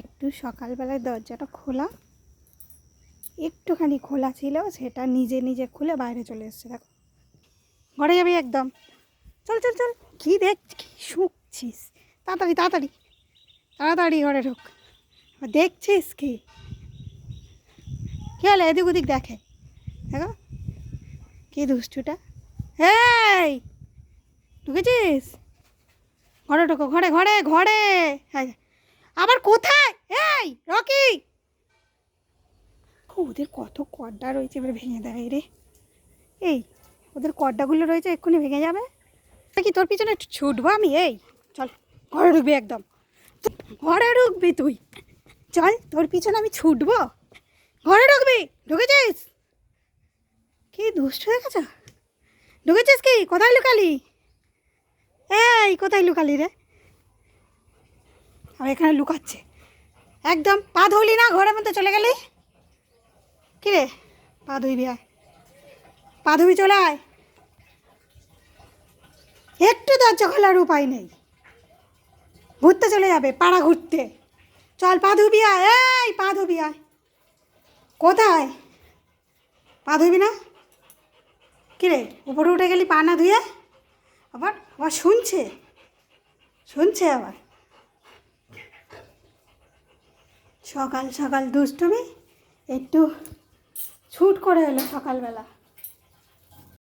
একটু সকালবেলায় দরজাটা খোলা, একটুখানি খোলা ছিল, সেটা নিজে নিজে খুলে বাইরে চলে এসছে। দেখো, ঘরে যাবি একদম। চল চল চল, কী দেখ, কী শুকছিস? তাড়াতাড়ি তাড়াতাড়ি তাড়াতাড়ি ঘরে ঢোক। দেখছিস কি? কী হলো? এদিক ওদিক দেখে। দেখো কি দুষ্টুটা। এই ঢুকেছিস? ঘরে ঢোকো, ঘরে ঘরে ঘরে। হ্যাঁ, আবার কোথায়? এই রকি, ওদের কত কড্ডা রয়েছে, এবার ভেঙে দেয় রে। এই ওদের কড্ডাগুলো রয়েছে, এক্ষুনি ভেঙে যাবে। কি তোর পিছনে ছুটবো আমি? এই চল, ঘরে ঢুকবি একদম, ঘরে ঢুকবি তুই। চল, তোর পিছনে আমি ছুটবো, ঘরে ঢুকবি। ঢুকেছিস? কি দুষ্টু দেখেছ? ঢুকেছিস কি? কোথায় লুকালি? এই কোথায় লুকালি রে? আর এখানে লুকাচ্ছে একদম। পা ধুলি না, ঘরের মধ্যে চলে গেলি? কি রে, পা ধুইবি? আয়, পা ধুবি, চলে আয়। একটু দরজা খোলার উপায় নেই, ঘুরতে চলে যাবে, পাড়া ঘুরতে। চল, পা ধুবি আয়। এই পা ধুবি আয়। কোথায়? পা ধুবি না? কিরে, উপরে উঠে গেলি পা না ধুয়ে? আবার আবার শুনছে, শুনছে আবার। সকাল সকাল দুষ্টুমি, একটু ছুট করে এলো সকালবেলা।